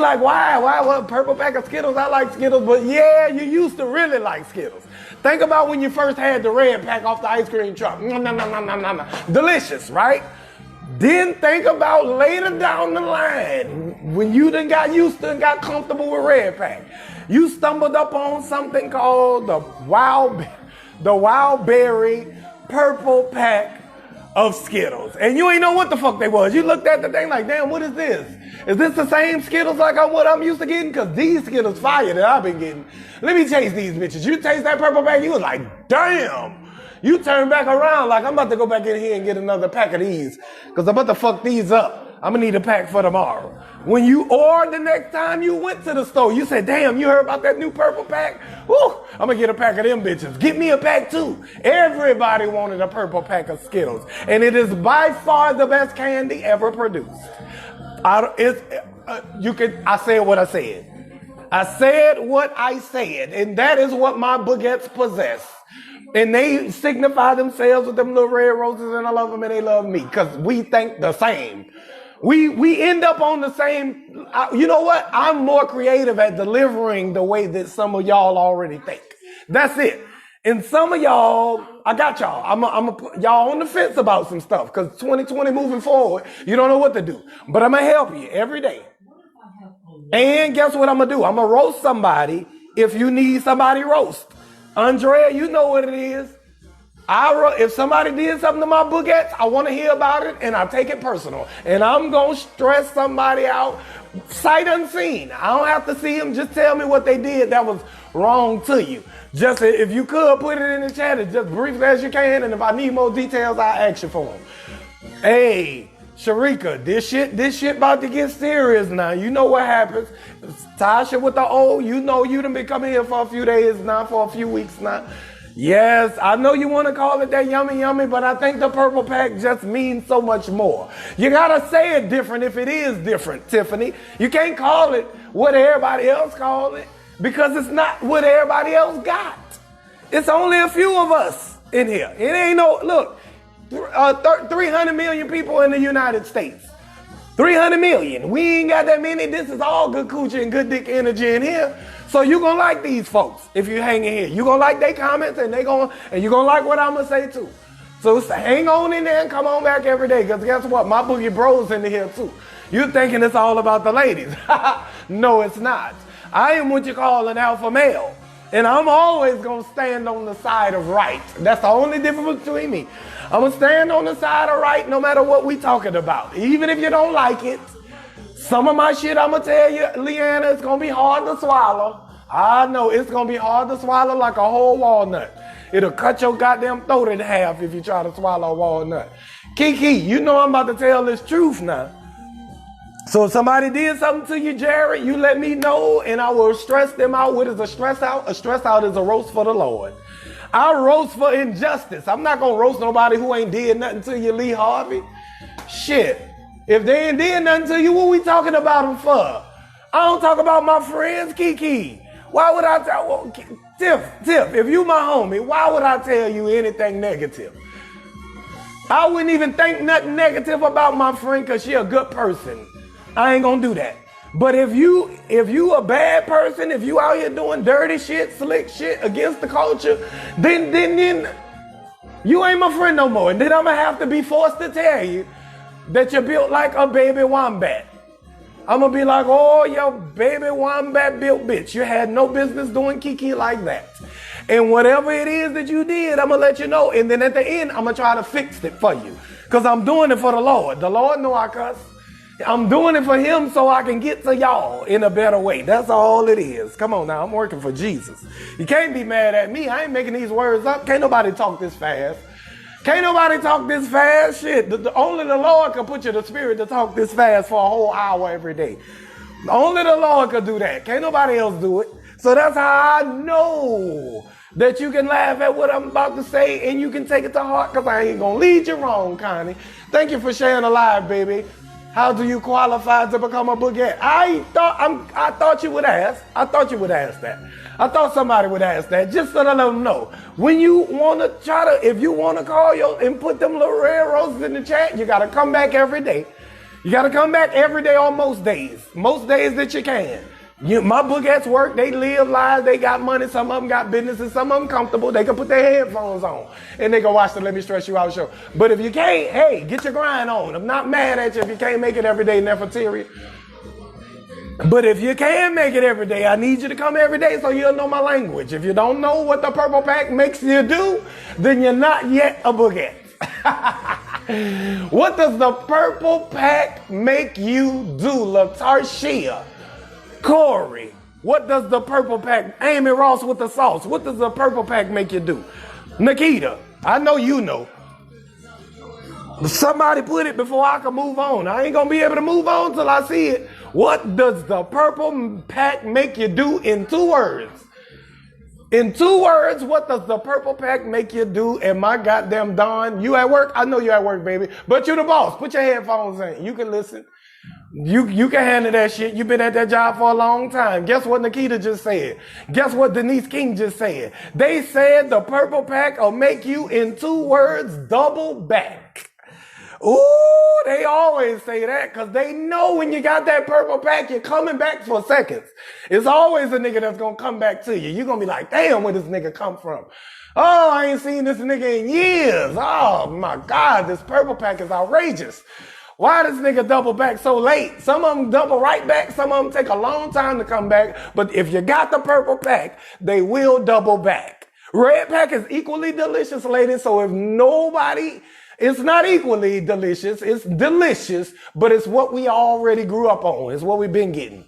like, why? What purple pack of Skittles? I like Skittles, but yeah, you used to really like Skittles. Think about when you first had the red pack off the ice cream truck. Delicious, right? Then think about later down the line, when you done got used to and got comfortable with red pack. You stumbled up on something called the Wild Berry purple pack of Skittles. And you ain't know what the fuck they was. You looked at the thing like, damn, what is this? Is this the same Skittles like what I'm used to getting? Because these Skittles fire that I've been getting. Let me taste these bitches. You taste that purple pack, you was like, damn. You turn back around like, I'm about to go back in here and get another pack of these. Because I'm about to fuck these up. I'm going to need a pack for tomorrow. Or the next time you went to the store, you said, damn, you heard about that new purple pack? Woo, I'm going to get a pack of them bitches. Get me a pack too. Everybody wanted a purple pack of Skittles. And it is by far the best candy ever produced. I said what I said. I said what I said. And that is what my baguettes possess. And they signify themselves with them little red roses, and I love them and they love me because we think the same. We end up on the same. You know what? I'm more creative at delivering the way that some of y'all already think. That's it. And some of y'all, I got y'all. I'm put y'all on the fence about some stuff because 2020 moving forward, you don't know what to do. But I'm going to help you every day. And guess what I'm going to do? I'm going to roast somebody if you need somebody roast. Andrea, you know what it is. If somebody did something to my baguettes, I want to hear about it and I take it personal. And I'm going to stress somebody out sight unseen. I don't have to see them. Just tell me what they did that was wrong to you. Just if you could put it in the chat as just briefly as you can. And if I need more details, I'll ask you for them. Hey, Sharika, this shit about to get serious now. You know what happens. Tasha with the O, you know you done been coming here for a few days now, for a few weeks now. Yes, I know you want to call it that yummy, but I think the purple pack just means so much more. You got to say it different if it is different, Tiffany. You can't call it what everybody else call it because it's not what everybody else got. It's only a few of us in here. It ain't no, look, 300 million people in the United States. 300 million. We ain't got that many. This is all good coochie and good dick energy in here. So you're going to like these folks if you hang in here. You're going to like their comments and you're going to like what I'm going to say too. So hang on in there and come on back every day because guess what? My boogie bros in here too. You're thinking it's all about the ladies. No, it's not. I am what you call an alpha male. And I'm always going to stand on the side of right. That's the only difference between me. I'm going to stand on the side of right no matter what we talking about. Even if you don't like it. Some of my shit, I'm going to tell you, Leanna, it's going to be hard to swallow. I know it's going to be hard to swallow like a whole walnut. It'll cut your goddamn throat in half if you try to swallow a walnut. Kiki, you know I'm about to tell this truth now. So if somebody did something to you, Jared, you let me know and I will stress them out. What is a stress out? A stress out is a roast for the Lord. I roast for injustice. I'm not going to roast nobody who ain't did nothing to you, Lee Harvey. Shit. If they ain't did nothing to you, what we talking about them for? I don't talk about my friends, Kiki. Why would I tell, well, Tiff, if you my homie, why would I tell you anything negative? I wouldn't even think nothing negative about my friend because she a good person. I ain't gonna do that. But if you a bad person, if you out here doing dirty shit, slick shit against the culture, then you ain't my friend no more. And then I'm gonna have to be forced to tell you that you're built like a baby wombat. I'm gonna be like, oh, yo, baby wombat built bitch. You had no business doing Kiki like that. And whatever it is that you did, I'm gonna let you know. And then at the end, I'm gonna try to fix it for you. Because I'm doing it for the Lord. The Lord know I cuss. I'm doing it for him so I can get to y'all in a better way. That's all it is. Come on now, I'm working for Jesus. You can't be mad at me. I ain't making these words up. Can't nobody talk this fast. Can't nobody talk this fast. Shit, only the Lord can put you the spirit to talk this fast for a whole hour every day. Only the Lord can do that. Can't nobody else do it. So that's how I know that you can laugh at what I'm about to say and you can take it to heart because I ain't going to lead you wrong, Connie. Thank you for sharing a live, baby. How do you qualify to become a baguette? I thought you would ask. I thought you would ask that. I thought somebody would ask that just so to let them know. When you want to if you want to call and put them little red roses in the chat, you got to come back every day. You got to come back every day on most days that you can. My boogettes work, they live lives, they got money, some of them got businesses, some of them comfortable, they can put their headphones on and they can watch the Let Me Stress You Out show. But if you can't, hey, get your grind on. I'm not mad at you if you can't make it every day, Nefertari. But if you can make it every day, I need you to come every day so you'll know my language. If you don't know what the purple pack makes you do, then you're not yet a boogette. What does the purple pack make you do, LaTarshia? Corey, what does the purple pack, Amy Ross with the sauce, what does the purple pack make you do? Nikita, I know you know. Somebody put it before I can move on. I ain't gonna be able to move on till I see it. What does the purple pack make you do in 2 words? In 2 words, what does the purple pack make you do? And my goddamn Don, you at work? I know you at work, baby. But you the boss. Put your headphones in. You can listen. You can handle that shit. You've been at that job for a long time. Guess what Nikita just said? Guess what Denise King just said? They said the purple pack will make you, in 2 words, double back. Ooh, they always say that because they know when you got that purple pack, you're coming back for seconds. It's always a nigga that's going to come back to you. You're going to be like, damn, where this nigga come from? Oh, I ain't seen this nigga in years. Oh, my God, this purple pack is outrageous. Why does nigga double back so late? Some of them double right back. Some of them take a long time to come back. But if you got the purple pack, they will double back. Red pack is equally delicious, ladies. So if nobody, it's not equally delicious. It's delicious, but it's what we already grew up on. It's what we've been getting.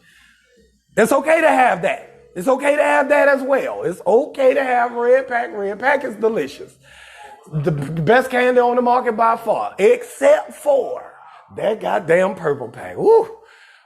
It's okay to have that. It's okay to have that as well. It's okay to have red pack. Red pack is delicious. The best candy on the market by far, except for that goddamn purple pack. Woo.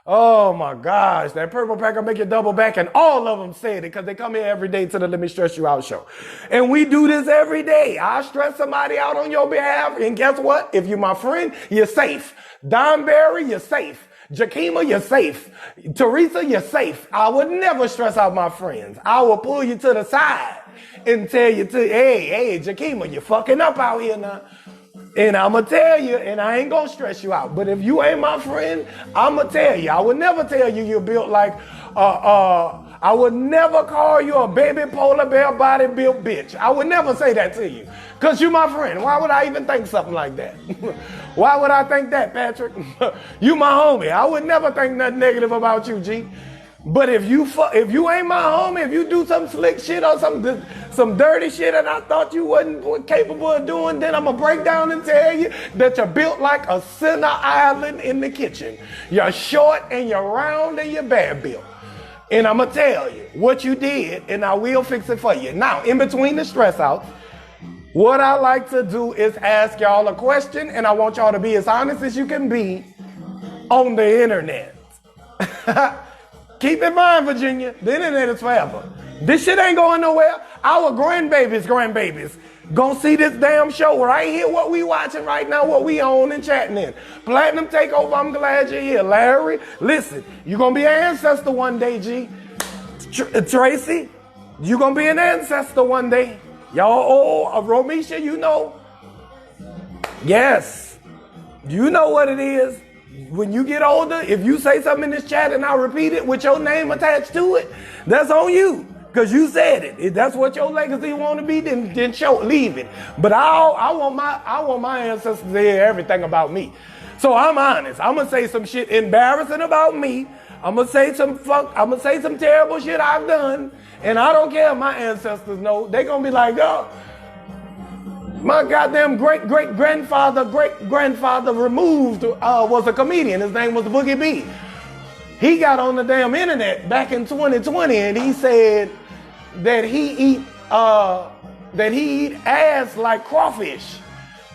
Oh my gosh, that purple pack will make you double back, and all of them said it because they come here every day to the Let Me Stress You Out show. And we do this every day. I stress somebody out on your behalf, and guess what? If you're my friend, you're safe. Don Barry, you're safe. Jakima, you're safe. Teresa, you're safe. I would never stress out my friends. I will pull you to the side and tell you hey, Jakima, you're fucking up out here now. And I'm going to tell you, and I ain't going to stress you out. But if you ain't my friend, I'm going to tell you. I would never tell you you're built like, I would never call you a baby polar bear body built bitch. I would never say that to you. Because you're my friend. Why would I even think something like that? Why would I think that, Patrick? You my homie. I would never think nothing negative about you, G. But if you ain't my homie, if you do some slick shit or some dirty shit and I thought you wasn't capable of doing, then I'm going to break down and tell you that you're built like a center island in the kitchen. You're short and you're round and you're bad built. And I'm going to tell you what you did, and I will fix it for you. Now, in between the stress outs, what I like to do is ask y'all a question, and I want y'all to be as honest as you can be on the internet. Keep in mind, Virginia, the internet is forever. This shit ain't going nowhere. Our grandbabies, gonna see this damn show right here, what we watching right now, what we on and chatting in. Platinum Takeover, I'm glad you're here. Larry, listen, you're gonna be an ancestor one day, G. Tracy, you're gonna be an ancestor one day. Y'all, Romisha, you know. Yes, you know what it is. When you get older, if you say something in this chat and I repeat it with your name attached to it, that's on you. Because you said it. If that's what your legacy want to be, then leave it. But I want my ancestors to hear everything about me. So I'm honest. I'm gonna say some shit embarrassing about me. I'm gonna say some terrible shit I've done. And I don't care if my ancestors know. They're gonna be like, oh, my goddamn great-great-grandfather removed was a comedian. His name was Boogie B. He got on the damn internet back in 2020 and he said that he eat ass like crawfish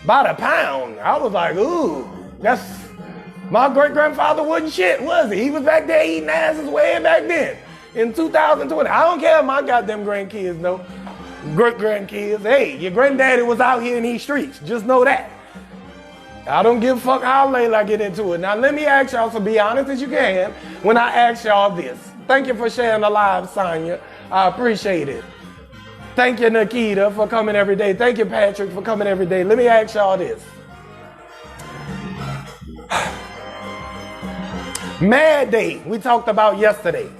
by the pound. I was like, ooh, that's my great-grandfather wasn't shit, was he? He was back there eating asses way back then in 2020. I don't care if my goddamn grandkids know. Great-grandkids, hey, your granddaddy was out here in these streets. Just know that. I don't give a fuck how late I get into it. Now, let me ask y'all, so be honest as you can, when I ask y'all this. Thank you for sharing the live, Sonya. I appreciate it. Thank you, Nikita, for coming every day. Thank you, Patrick, for coming every day. Let me ask y'all this. Mad Day, we talked about yesterday.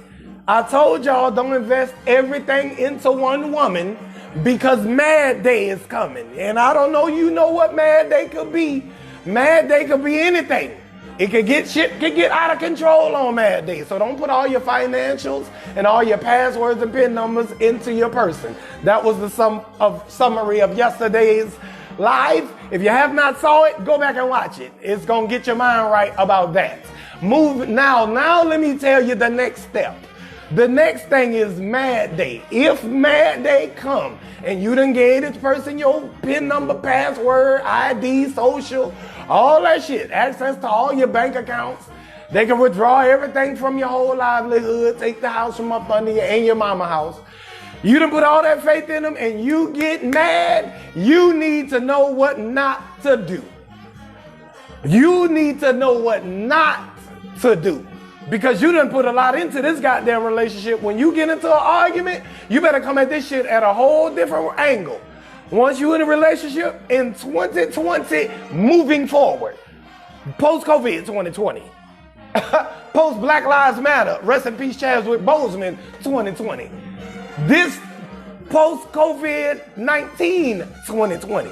I told y'all don't invest everything into one woman because Mad Day is coming. And I don't know, you know what Mad Day could be. Mad Day could be anything. It could get out of control on Mad Day. So don't put all your financials and all your passwords and PIN numbers into your person. That was the summary of yesterday's live. If you have not saw it, go back and watch it. It's gonna get your mind right about that. Move now let me tell you the next step. The next thing is Mad Day. If Mad Day come and you done gave this person your PIN number, password, ID, social, all that shit, access to all your bank accounts, they can withdraw everything from your whole livelihood, take the house from up under you and your mama house. You done put all that faith in them and you get mad, you need to know what not to do. You need to know what not to do. Because you done put a lot into this goddamn relationship. When you get into an argument, you better come at this shit at a whole different angle. Once you're in a relationship in 2020, moving forward, post-COVID 2020, post-Black Lives Matter, rest in peace Chadwick Boseman 2020, this post-COVID-19 2020,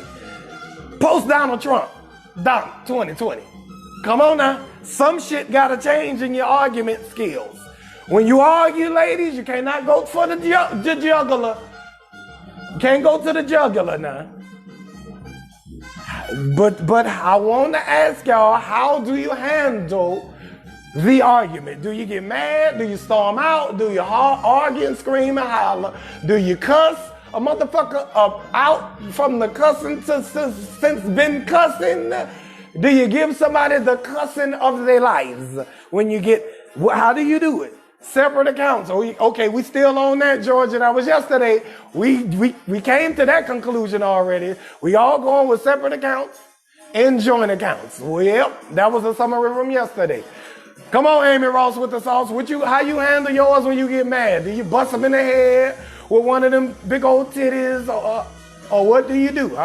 post-Donald Trump 2020. Come on now. Some shit gotta change in your argument skills. When you argue, ladies, you cannot go for the jugular. You can't go to the jugular now. But I want to ask y'all, how do you handle the argument? Do you get mad? Do you storm out? Do you argue and scream and holler? Do you cuss a motherfucker out from the cussing since been cussing? Do you give somebody the cussing of their lives when you get, how do you do it? Separate accounts. Okay, we still on that, Georgia. That was yesterday. We came to that conclusion already. We all going with separate accounts and joint accounts. Well, yep, that was a summary from yesterday. Come on, Amy Ross with the sauce. How you handle yours when you get mad? Do you bust them in the head with one of them big old titties or what do you do?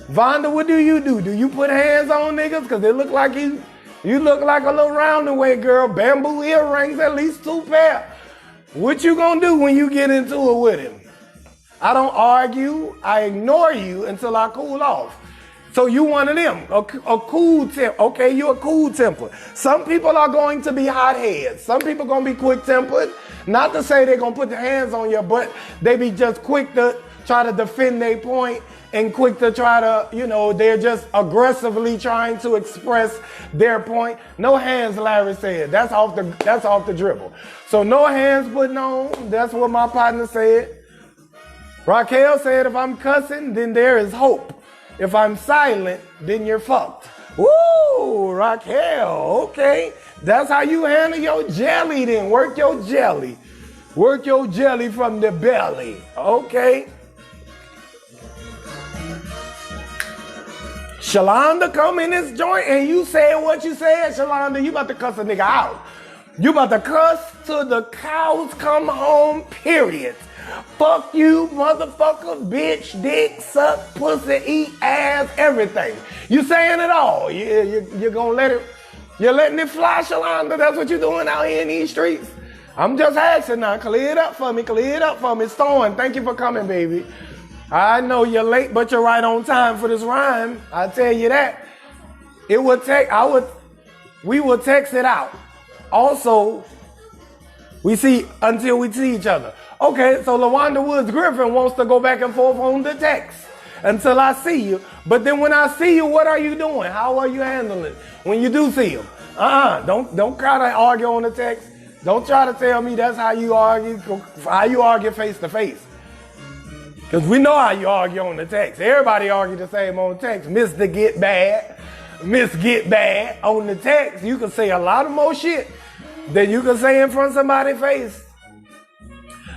Vonda, what do? Do you put hands on niggas? Because they look like you look like a little roundaway girl. Bamboo earrings, at least 2 pair. What you gonna do when you get into it with him? I don't argue. I ignore you until I cool off. So you one of them, a cool temper. Okay, you're a cool temper. Some people are going to be hotheads. Some people gonna be quick tempered. Not to say they're gonna put their hands on you, but they be just quick to try to defend their point and quick to try to, they're just aggressively trying to express their point. No hands, Larry said. That's off the dribble. So no hands putting on. That's what my partner said. Raquel said, if I'm cussing, then there is hope. If I'm silent, then you're fucked. Woo, Raquel, okay. That's how you handle your jelly then. Work your jelly. Work your jelly from the belly. Okay. Shalonda come in this joint and you said what you said, Shalonda. You about to cuss a nigga out. You about to cuss till the cows come home, period. Fuck you, motherfucker, bitch, dick, suck, pussy, eat ass, everything. You saying it all. You're gonna let it, you're letting it fly, Shalonda. That's what you're doing out here in these streets. I'm just asking now. Clear it up for me. Storm, thank you for coming, baby. I know you're late, but you're right on time for this rhyme. I tell you that. We will text it out. Also, until we see each other. Okay, so LaWanda Woods Griffin wants to go back and forth on the text until I see you. But then when I see you, what are you doing? How are you handling it when you do see him? Don't try to argue on the text. Don't try to tell me that's how you argue face to face. Because we know how you argue on the text. Everybody argue the same on text. Mr. Get Bad, Miss Get Bad. On the text, you can say a lot of more shit than you can say in front of somebody's face.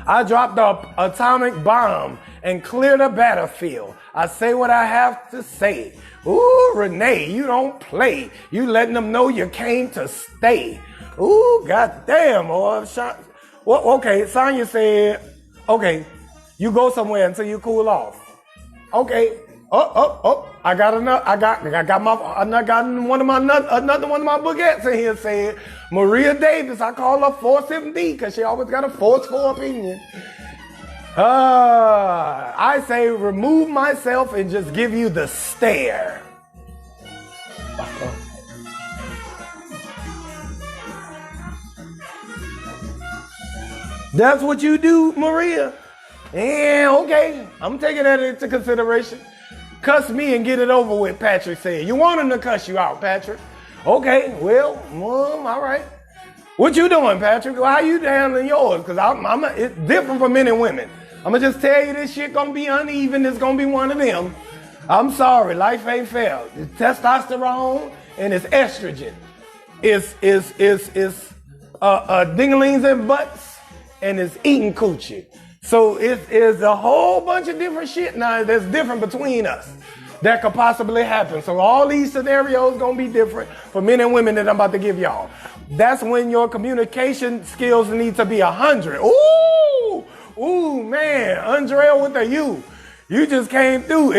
I dropped the atomic bomb and cleared the battlefield. I say what I have to say. Ooh, Renee, you don't play. You letting them know you came to stay. Ooh, goddamn. Okay, Sonya said, okay, you go somewhere until you cool off. Okay, I got another one of my bookets in here saying Maria Davis. I call her Force MD because she always got a forceful opinion. I say remove myself and just give you the stare. That's what you do, Maria? Yeah, okay. I'm taking that into consideration. Cuss me and get it over with, Patrick said. You want him to cuss you out, Patrick? Okay, well, all right. What you doing, Patrick? How you handling yours? Because it's different for men and women. I'm going to just tell you this shit going to be uneven. It's going to be one of them. I'm sorry. Life ain't fair. It's testosterone and it's estrogen. It's dinglings and butts and it's eating coochie. So it is a whole bunch of different shit now that's different between us that could possibly happen. So all these scenarios going to be different for men and women that I'm about to give y'all. That's when your communication skills need to be 100. Ooh, man, Andrea with a U. You just came through.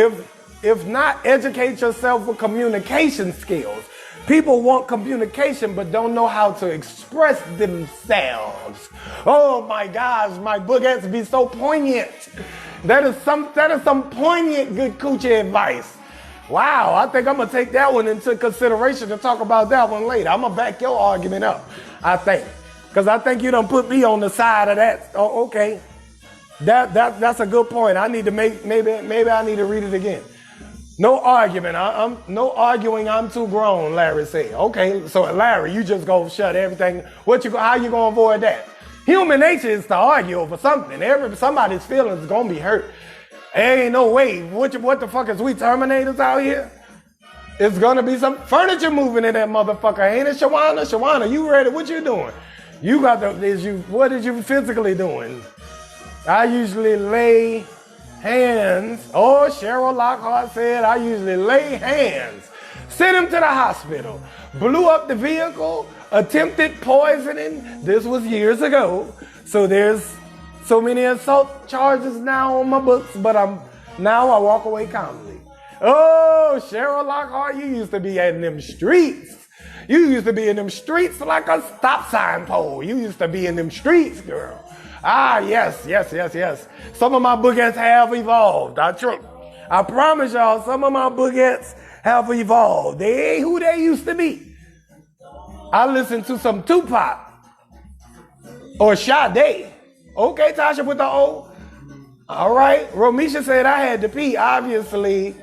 If not, educate yourself with communication skills. People want communication but don't know how to express themselves. Oh my gosh, my book has to be so poignant. That is some poignant good coochie advice. Wow, I think I'm gonna take that one into consideration to talk about that one later. I'm gonna back your argument up, I think. Because I think you done put me on the side of that. Oh, okay. That's a good point. I need to maybe I need to read it again. No argument. I'm no arguing. I'm too grown, Larry said. Okay, so Larry, you just go shut everything. How you gonna avoid that? Human nature is to argue over something. Somebody's feelings is gonna be hurt. There ain't no way. What the fuck is we Terminators out here? It's gonna be some furniture moving in that motherfucker. Ain't it, Shawana? Shawana, you ready? What you doing? What is you physically doing? I usually lay hands. Oh, Cheryl Lockhart said, I usually lay hands. Sent him to the hospital. Blew up the vehicle. Attempted poisoning. This was years ago. So there's so many assault charges now on my books, but I walk away calmly. Oh, Cheryl Lockhart, you used to be in them streets. You used to be in them streets like a stop sign pole. You used to be in them streets, girl. Ah, yes. Some of my boogets have evolved. I promise y'all, some of my boogets have evolved. They ain't who they used to be. I listened to some Tupac or Sade. Okay, Tasha with the O. All right. Romisha said I had to pee. Obviously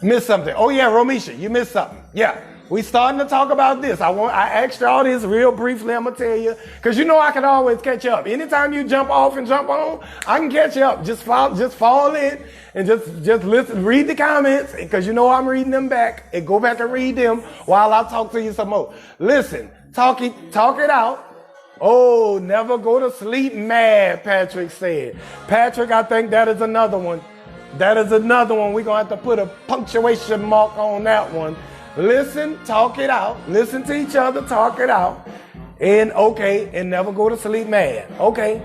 missed something. Oh, yeah, Romisha, you missed something. Yeah. We starting to talk about this. I asked y'all this real briefly. I'm gonna tell you, cause you know I can always catch up. Anytime you jump off and jump on, I can catch up. Just fall in and just listen, read the comments, cause you know I'm reading them back. And go back and read them while I talk to you some more. Listen, talk it out. Oh, never go to sleep mad, Patrick said. Patrick, I think that is another one. We're gonna have to put a punctuation mark on that one. Listen, talk it out. Listen to each other, talk it out. And never go to sleep mad. Okay.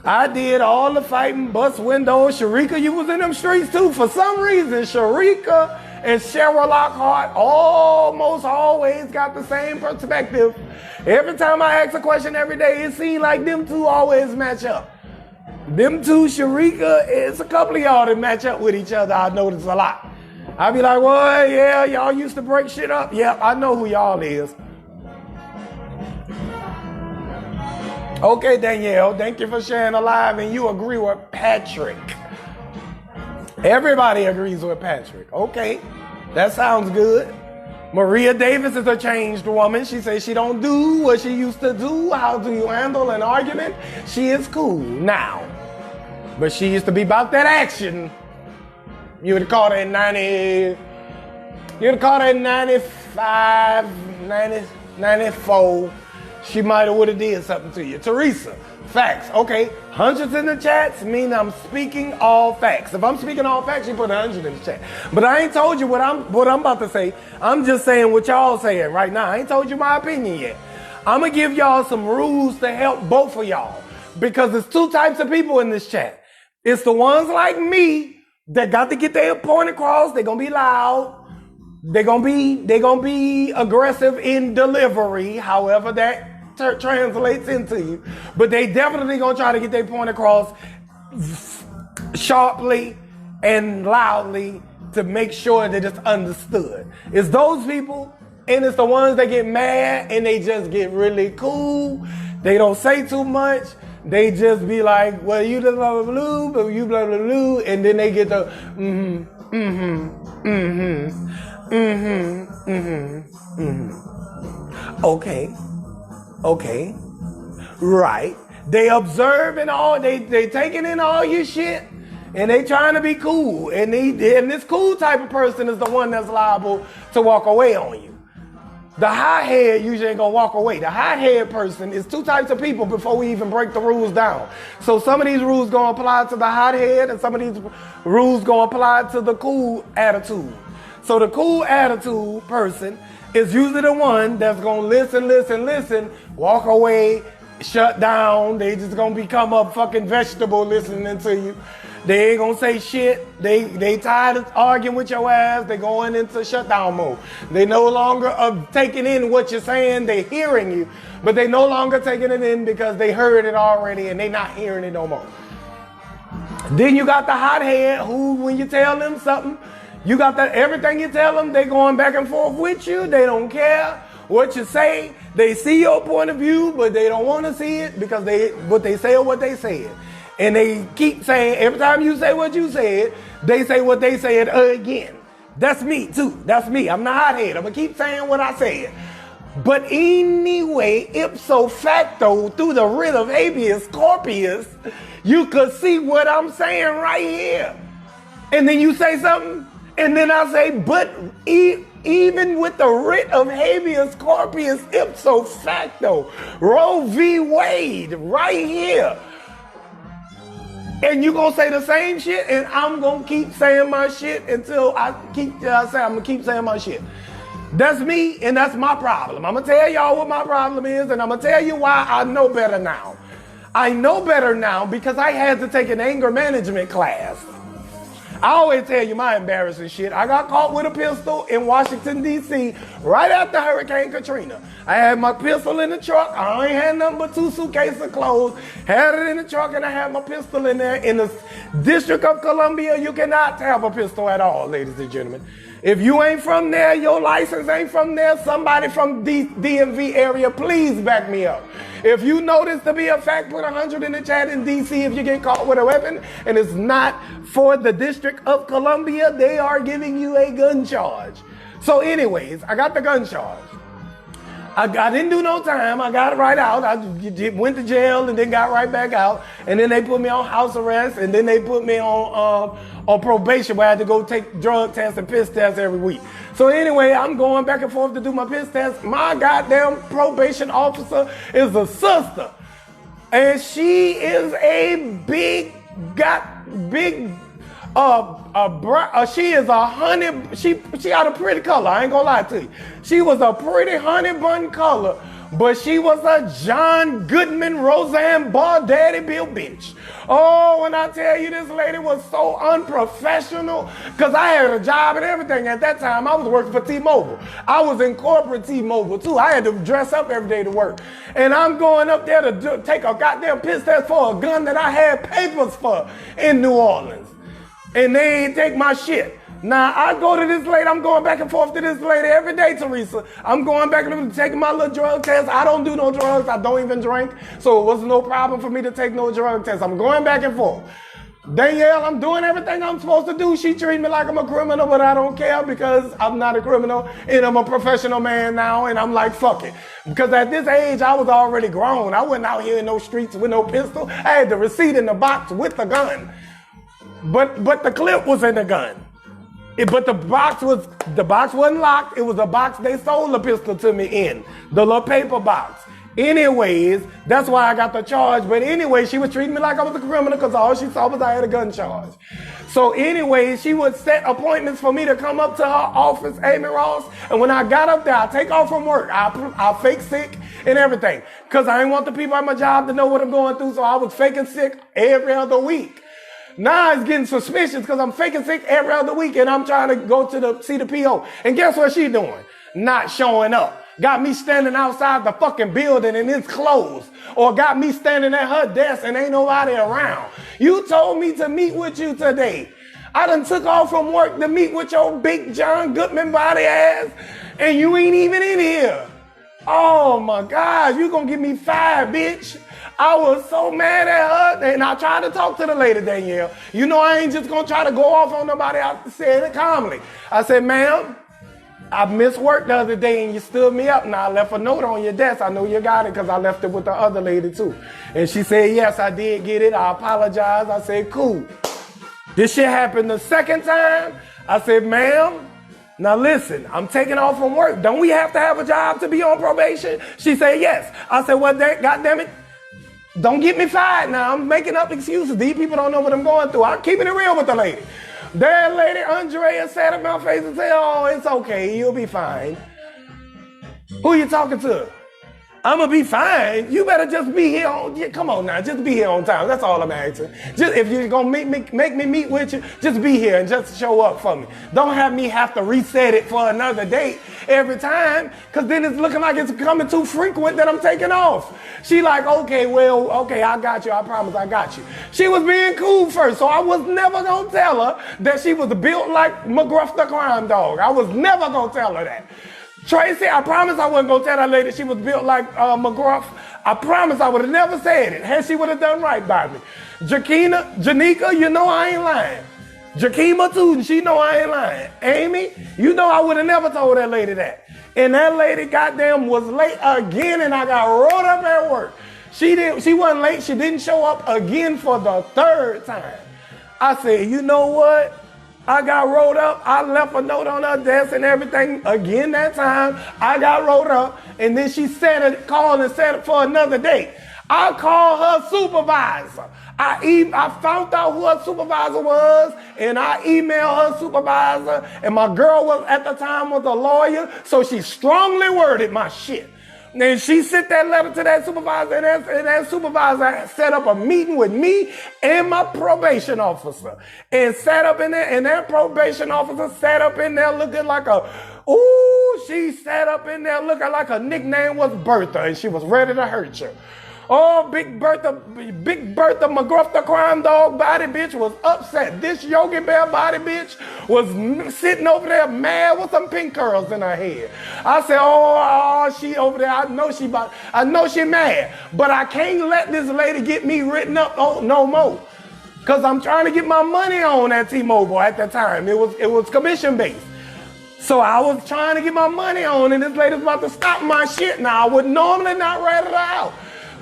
I did all the fighting, bust windows. Sharika, you was in them streets too. For some reason, Sharika and Cheryl Lockhart almost always got the same perspective. Every time I ask a question every day, it seems like them two always match up. Them two, Sharika, it's a couple of y'all that match up with each other. I notice a lot. I be like, well, yeah, y'all used to break shit up. Yep, I know who y'all is. Okay, Danielle, thank you for sharing the live, and you agree with Patrick. Everybody agrees with Patrick. Okay, that sounds good. Maria Davis is a changed woman. She says she don't do what she used to do. How do you handle an argument? She is cool now. But she used to be about that action. You would have caught her in 90, you'd have caught her in 95, 94. She might have would have did something to you. Teresa, facts. Okay, hundreds in the chats mean I'm speaking all facts. If I'm speaking all facts, you put 100 in the chat. But I ain't told you what I'm about to say. I'm just saying what y'all saying right now. I ain't told you my opinion yet. I'm going to give y'all some rules to help both of y'all. Because there's two types of people in this chat. It's the ones like me that got to get their point across. They're gonna be loud. They're gonna be aggressive in delivery, however that translates into you. But they definitely gonna try to get their point across sharply and loudly to make sure that it's understood. It's those people, and it's the ones that get mad and they just get really cool. They don't say too much. They just be like, well, you blah, blah, blah, blah, but you blah, blah, blah, and then they get the Okay. Right. They observing all, they taking in all your shit, and they trying to be cool. And this cool type of person is the one that's liable to walk away on you. The hothead usually ain't gonna walk away. The hothead person is two types of people before we even break the rules down. So some of these rules gonna apply to the hothead, and some of these rules gonna apply to the cool attitude. So the cool attitude person is usually the one that's gonna listen, walk away, shut down. They just gonna become a fucking vegetable listening to you. They ain't gonna say shit. They tired of arguing with your ass. They going into shutdown mode. They no longer taking in what you're saying. They hearing you, but they no longer taking it in because they heard it already and they not hearing it no more. Then you got the hothead who, when you tell them something, you got that everything you tell them, they going back and forth with you. They don't care what you say. They see your point of view, but they don't want to see it because what they say or what they said. And they keep saying, every time you say what you said, they say what they said again. That's me too. That's me. I'm the hothead. I'm going to keep saying what I said. But anyway, ipso facto, through the writ of habeas corpus, you could see what I'm saying right here. And then you say something, and then I say, but even with the writ of habeas corpus, ipso facto, Roe v. Wade, right here. And you gonna say the same shit, and I'm gonna keep saying my shit until I'm gonna keep saying my shit. That's me, and that's my problem. I'm gonna tell y'all what my problem is, and I'm gonna tell you why I know better now. I know better now because I had to take an anger management class. I always tell you my embarrassing shit. I got caught with a pistol in Washington, D.C. right after Hurricane Katrina. I had my pistol in the truck. I ain't had nothing but 2 suitcases of clothes. Had it in the truck, and I had my pistol in there. In the District of Columbia, you cannot have a pistol at all, ladies and gentlemen. If you ain't from there, your license ain't from there, somebody from DMV area, please back me up. If you know this to be a fact, put 100 in the chat in DC if you get caught with a weapon and it's not for the District of Columbia, they are giving you a gun charge. So anyways, I got the gun charge. I didn't do no time. I got it right out. I went to jail and then got right back out. And then they put me on house arrest, and then they put me on probation where I had to go take drug tests and piss tests every week. So anyway, I'm going back and forth to do my piss test. My goddamn probation officer is a sister. And she is a she is a honey, she got a pretty color, I ain't gonna lie to you. She was a pretty honey bun color, but she was a John Goodman, Roseanne Barr, Daddy Bill bitch. Oh, when I tell you this lady was so unprofessional, because I had a job and everything at that time. I was working for T-Mobile. I was in corporate T-Mobile too. I had to dress up every day to work. And I'm going up there to take a goddamn piss test for a gun that I had papers for in New Orleans. And they ain't take my shit. Now, I go to this lady, I'm going back and forth to this lady every day, Teresa. I'm going back and taking my little drug test. I don't do no drugs. I don't even drink. So it was no problem for me to take no drug test. I'm going back and forth. Danielle, I'm doing everything I'm supposed to do. She treats me like I'm a criminal, but I don't care because I'm not a criminal and I'm a professional man now, and I'm like, fuck it. Because at this age, I was already grown. I wasn't out here in no streets with no pistol. I had the receipt in the box with the gun. But the clip was in the gun. But the box wasn't locked. It was a box they sold the pistol to me in. The little paper box. Anyways, that's why I got the charge. But anyway, she was treating me like I was a criminal because all she saw was I had a gun charge. So anyway, she would set appointments for me to come up to her office, Amy Ross. And when I got up there, I take off from work. I fake sick and everything. Because I didn't want the people at my job to know what I'm going through. So I was faking sick every other week. Now it's getting suspicious because I'm faking sick every other week and I'm trying to go to see the PO. And guess what she doing? Not showing up. Got me standing outside the fucking building and it's closed. Or got me standing at her desk and ain't nobody around. You told me to meet with you today. I done took off from work to meet with your big John Goodman body ass and you ain't even in here. Oh my God, you gonna give me 5, bitch. I was so mad at her and I tried to talk to the lady, Danielle. You know I ain't just gonna try to go off on nobody. I said it calmly. I said, ma'am, I missed work the other day and you stood me up and I left a note on your desk. I know you got it because I left it with the other lady too. And she said, yes, I did get it. I apologize. I said, cool. This shit happened the second time. I said, ma'am, now listen, I'm taking off from work. Don't we have to have a job to be on probation? She said, yes. I said, well, God damn it. Don't get me fired now. I'm making up excuses. These people don't know what I'm going through. I'm keeping it real with the lady. That lady, Andrea, sat in my face and said, oh, it's okay. You'll be fine. Who you talking to? I'm going to be fine. You better just be here on, come on now, just be here on time. That's all I'm asking. Just if you're going to make me meet with you, just be here and just show up for me. Don't have me have to reset it for another date every time, because then it's looking like it's becoming too frequent that I'm taking off. She like, okay, I got you. I promise I got you. She was being cool first, so I was never going to tell her that she was built like McGruff the crime dog. I was never going to tell her that. Tracy, I promise I wasn't going to tell that lady she was built like McGruff. I promise I would have never said it. And she would have done right by me. Janika, you know I ain't lying. Jakima too, she know I ain't lying. Amy, you know I would have never told that lady that. And that lady goddamn was late again and I got rolled up at work. She wasn't late, she didn't show up again for the 3rd time. I said, you know what? I got rolled up. I left a note on her desk and everything again that time. I got rolled up and then she called and set it for another date. I called her supervisor. I found out who her supervisor was and I emailed her supervisor and my girl at the time was a lawyer, so she strongly worded my shit. And she sent that letter to that supervisor, and that supervisor set up a meeting with me and my probation officer. And sat up in there, and that probation officer sat up in there looking like she sat up in there looking like her nickname was Bertha, and she was ready to hurt you. Oh, Big Bertha McGruff the crime dog body bitch was upset. This Yogi Bear body bitch was sitting over there mad with some pink curls in her head. I said, oh, she over there. I know she mad, but I can't let this lady get me written up no more. Cause I'm trying to get my money on at T-Mobile at that time. It was commission based. So I was trying to get my money on and this lady's about to stop my shit now. I would normally not rat her out.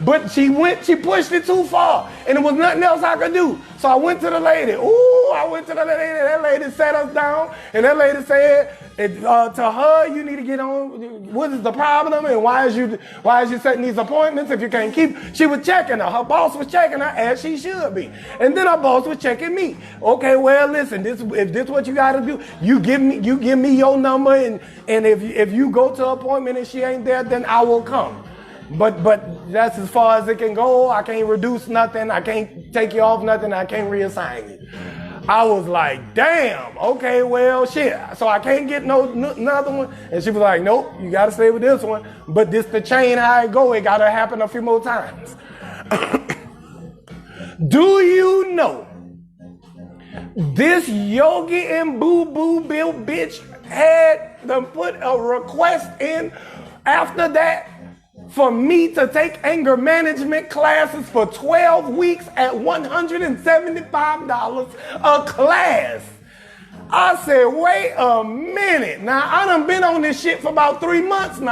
But she pushed it too far, and there was nothing else I could do. So I went to the lady. That lady sat us down, and that lady said, to her, you need to get on. What is the problem, and why is you setting these appointments if you can't keep? She was checking her. Her boss was checking her as she should be, and then her boss was checking me. Okay, well, listen, if this what you got to do, you give me your number, and if you go to an appointment and she ain't there, then I will come. But that's as far as it can go. I can't reduce nothing. I can't take you off nothing. I can't reassign you. I was like, damn, okay, well, shit. So I can't get another one. And she was like, nope, you got to stay with this one. But this the chain how it go. It got to happen a few more times. Do you know this Yogi and Boo Boo built bitch had to put a request in after that for me to take anger management classes for 12 weeks at $175 a class. I said, wait a minute. Now, I done been on this shit for about 4 months. And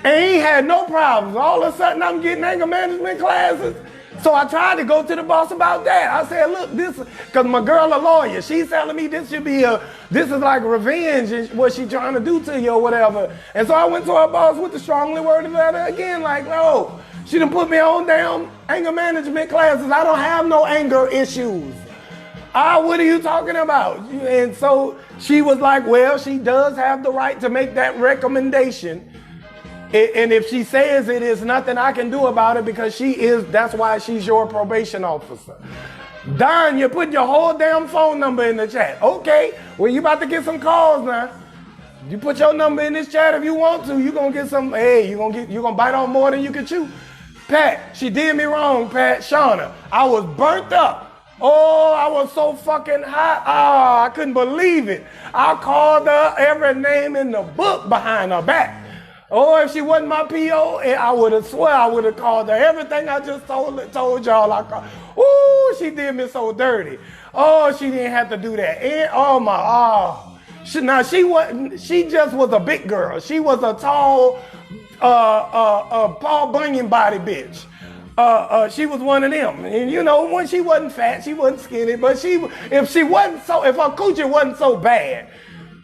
ain't had no problems. All of a sudden, I'm getting anger management classes. So I tried to go to the boss about that. I said, look, because my girl a lawyer, she's telling me this is like revenge and what she trying to do to you or whatever. And so I went to her boss with the strongly worded letter again, like, no, she done put me on damn anger management classes. I don't have no anger issues. What are you talking about? And so she was like, well, she does have the right to make that recommendation. And if she says it is nothing I can do about it because that's why she's your probation officer. Don, you put your whole damn phone number in the chat. Okay, well, you about to get some calls now. You put your number in this chat if you want to. You gonna get some, hey, you gonna bite on more than you can chew. Pat, she did me wrong, Pat. Shauna, I was burnt up. Oh, I was so fucking hot. Oh, I couldn't believe it. I called her every name in the book behind her back. Oh, if she wasn't my PO, I would have called her. Everything I just told y'all I called. Ooh, she did me so dirty. Oh, she didn't have to do that. And, she just was a big girl. She was a tall, Paul Bunyan body bitch. She was one of them. And you know, when she wasn't fat, she wasn't skinny, but if her coochie wasn't so bad,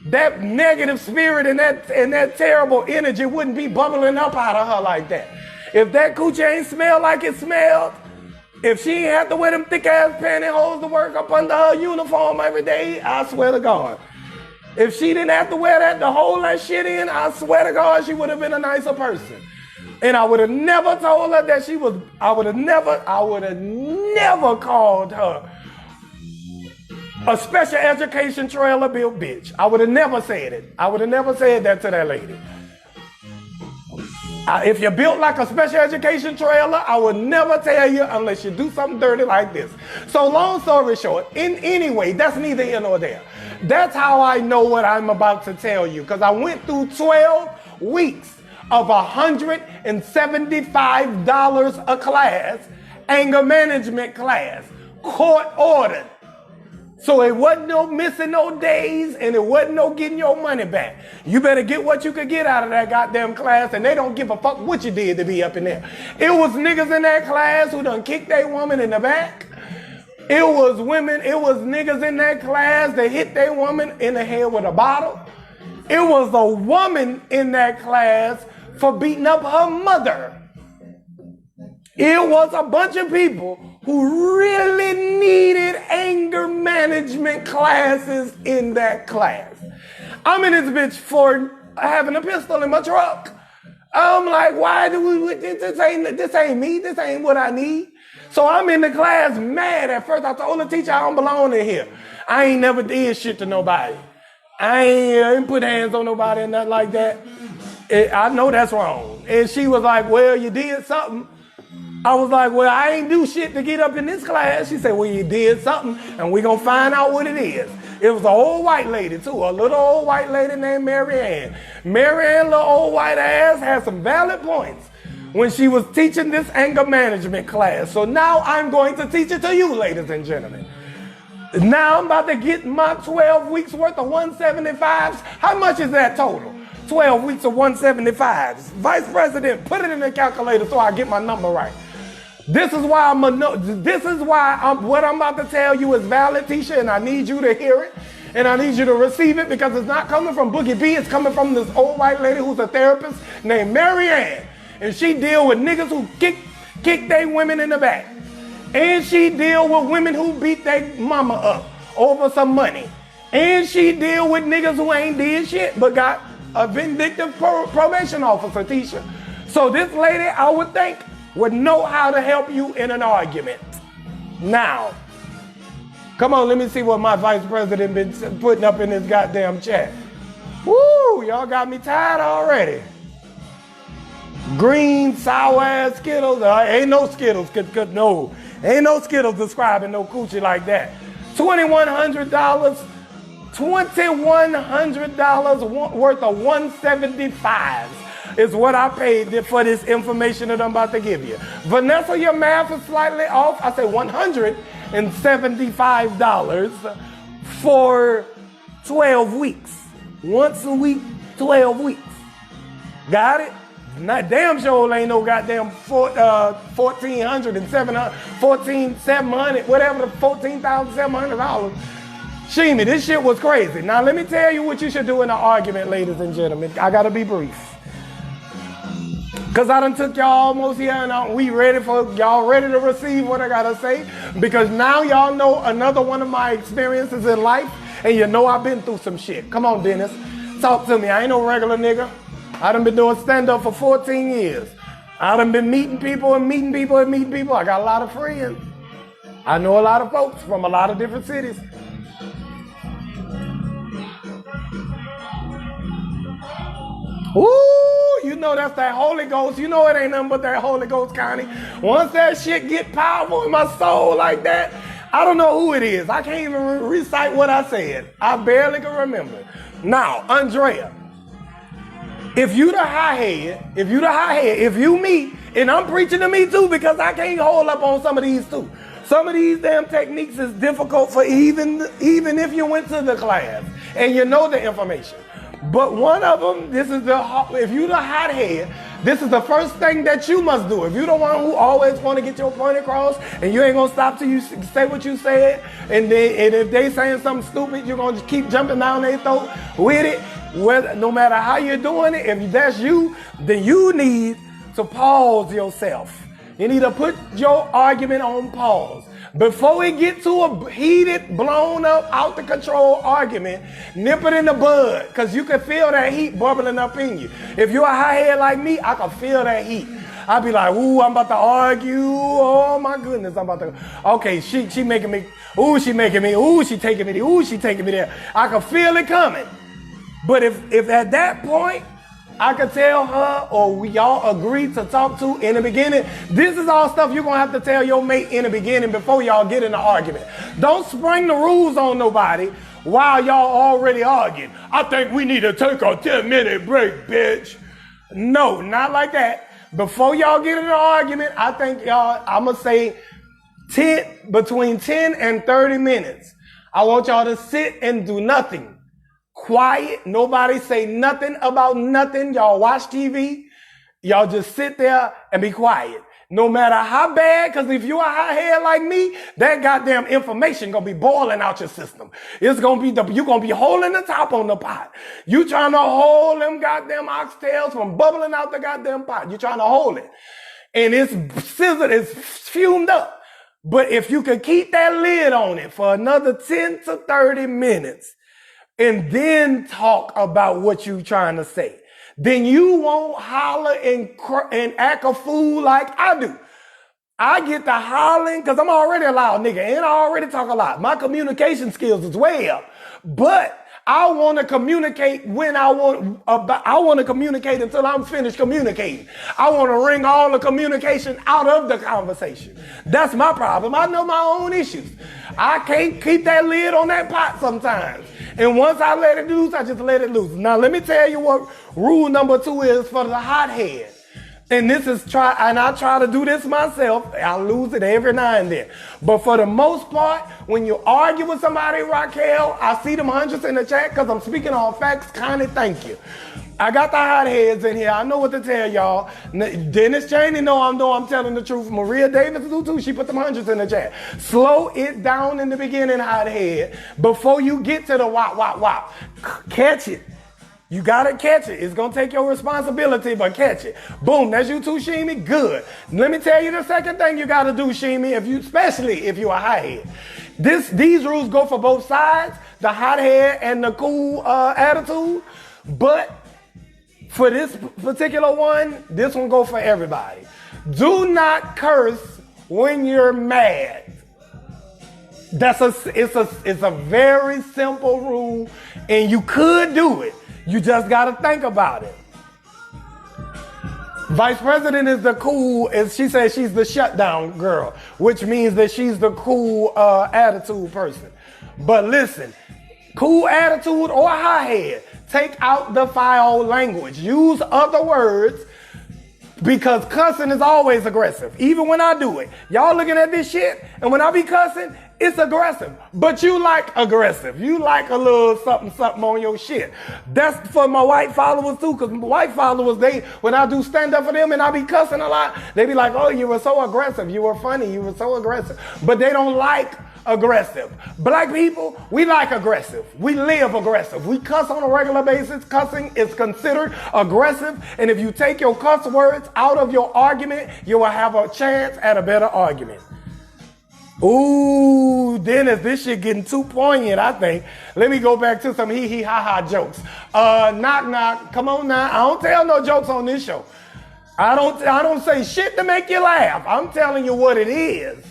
that negative spirit and that terrible energy wouldn't be bubbling up out of her like that. If that coochie ain't smell like it smelled, if she ain't have to wear them thick ass pantyhose to work up under her uniform every day, I swear to God. If she didn't have to wear that to hold that shit in, I swear to God, she would have been a nicer person. And I would have never told her that I would have never called her a special education trailer built bitch. I would have never said it. I would have never said that to that lady. If you're built like a special education trailer, I would never tell you unless you do something dirty like this. So long story short, anyway, that's neither here nor there. That's how I know what I'm about to tell you, because I went through 12 weeks of $175 a class, anger management class, court ordered. So it wasn't no missing no days, and it wasn't no getting your money back. You better get what you could get out of that goddamn class, and they don't give a fuck what you did to be up in there. It was niggas in that class who done kicked their woman in the back. It was niggas in that class that hit their woman in the head with a bottle. It was a woman in that class for beating up her mother. It was a bunch of people who really needed anger management classes in that class. I'm in this bitch for having a pistol in my truck. I'm like, why do we, this ain't me, this ain't what I need. So I'm in the class mad. At first I told the teacher I don't belong in here. I ain't never did shit to nobody. I ain't put hands on nobody and nothing like that. I know that's wrong. And she was like, well, you did something. I was like, well, I ain't do shit to get up in this class. She said, well, you did something, and we gonna find out what it is. It was an old white lady, too, a little old white lady named Mary Ann. Mary Ann, little old white ass, had some valid points when she was teaching this anger management class. So now I'm going to teach it to you, ladies and gentlemen. Now I'm about to get my 12 weeks worth of 175s. How much is that total? 12 weeks of 175s. Vice President, put it in the calculator so I get my number right. This is why what I'm about to tell you is valid, Tisha, and I need you to hear it, and I need you to receive it, because it's not coming from Boogie B. It's coming from this old white lady who's a therapist named Mary Ann, and she deal with niggas who kick their women in the back, and she deal with women who beat their mama up over some money, and she deal with niggas who ain't did shit but got a vindictive probation officer, Tisha. So this lady, I would think, would know how to help you in an argument. Now, come on, let me see what my vice president been putting up in this goddamn chat. Woo, y'all got me tired already. Green, sour ass Skittles. Ain't no Skittles, no. Ain't no Skittles describing no coochie like that. $2,100 worth of 175s. Is what I paid for this information that I'm about to give you. Vanessa, your math is slightly off. I say $175 for 12 weeks. Once a week, 12 weeks. Got it? Not damn sure ain't no goddamn $1,400 and $1,700, whatever, the $14,700. Sheemy, this shit was crazy. Now let me tell you what you should do in an argument, ladies and gentlemen. I gotta be brief. Because I done took y'all almost here, and y'all ready to receive what I gotta say? Because now y'all know another one of my experiences in life, and you know I've been through some shit. Come on, Dennis. Talk to me. I ain't no regular nigga. I done been doing stand-up for 14 years. I done been meeting people and meeting people and meeting people. I got a lot of friends. I know a lot of folks from a lot of different cities. Ooh, you know that's that Holy Ghost. You know it ain't nothing but that Holy Ghost, Connie. Once that shit get powerful in my soul like that, I don't know who it is. I can't even recite what I said. I barely can remember. Now, Andrea, if you the high head, if you me, and I'm preaching to me too because I can't hold up on some of these too. Some of these damn techniques is difficult for even if you went to the class and you know the information. But one of them, if you the hothead, this is the first thing that you must do. If you're the one who always want to get your point across and you ain't going to stop till you say what you said, and if they saying something stupid, you're going to keep jumping down their throat with it, no matter how you're doing it, if that's you, then you need to pause yourself. You need to put your argument on pause. Before we get to a heated, blown up, out of control argument, nip it in the bud, because you can feel that heat bubbling up in you. If you're a high head like me, I can feel that heat. I'd be like, ooh, I'm about to argue. Oh my goodness, I'm about to. Okay, she making me. Ooh, she making me. Ooh, she taking me. Ooh, she taking me there. I can feel it coming. But if at that point, I could tell her or we all agree to talk to in the beginning. This is all stuff you're going to have to tell your mate in the beginning before y'all get in an argument. Don't spring the rules on nobody while y'all already arguing. I think we need to take a 10-minute break, bitch. No, not like that. Before y'all get in an argument, I think I'm going to say between 10 and 30 minutes. I want y'all to sit and do nothing. Quiet, nobody say nothing about nothing. Y'all watch TV, y'all just sit there and be quiet. No matter how bad, because if you're a high head like me, that goddamn information gonna be boiling out your system. It's gonna be you're gonna be holding the top on the pot. You trying to hold them goddamn oxtails from bubbling out the goddamn pot. You trying to hold it. And it's sizzled, it's fumed up. But if you could keep that lid on it for another 10 to 30 minutes, and then talk about what you trying to say, then you won't holler and act a fool like I do. I get to hollering because I'm already a loud nigga and I already talk a lot. My communication skills is way up. But I want to communicate when I want to communicate until I'm finished communicating. I want to wring all the communication out of the conversation. That's my problem. I know my own issues. I can't keep that lid on that pot sometimes. And once I let it loose, I just let it loose. Now, let me tell you what rule number 2 is for the hothead. And I try to do this myself. I lose it every now and then. But for the most part, when you argue with somebody, Raquel, I see them hundreds in the chat because I'm speaking on facts. Connie, thank you. I got the hotheads in here. I know what to tell y'all. Dennis Cheney know I'm telling the truth. Maria Davis do too. She put them hundreds in the chat. Slow it down in the beginning, hothead, before you get to the wop, wop, wop. Catch it. You gotta catch it. It's gonna take your responsibility, but catch it. Boom, that's you too, Shimi. Good. Let me tell you the second thing you gotta do, Shimi, especially if you're a hothead. These rules go for both sides, the hothead and the cool attitude. But for this particular one, this one go for everybody. Do not curse when you're mad. It's a very simple rule, and you could do it. You just got to think about it. Vice President is the cool, as she says, she's the shutdown girl, which means that she's the cool attitude person. But listen, cool attitude or high head, take out the foul language. Use other words, because cussing is always aggressive. Even when I do it. Y'all looking at this shit, and when I be cussing, it's aggressive. But you like aggressive. You like a little something on your shit. That's for my white followers too, because white followers, when I do stand up for them and I be cussing a lot, they be like, oh, you were so aggressive. You were funny. You were so aggressive. But they don't like aggressive. Black people, we like aggressive. We live aggressive. We cuss on a regular basis. Cussing is considered aggressive. And if you take your cuss words out of your argument, you will have a chance at a better argument. Ooh, Dennis, this shit getting too poignant, I think. Let me go back to some hee ha ha jokes. Knock knock, come on now. I don't tell no jokes on this show. I don't say shit to make you laugh. I'm telling you what it is.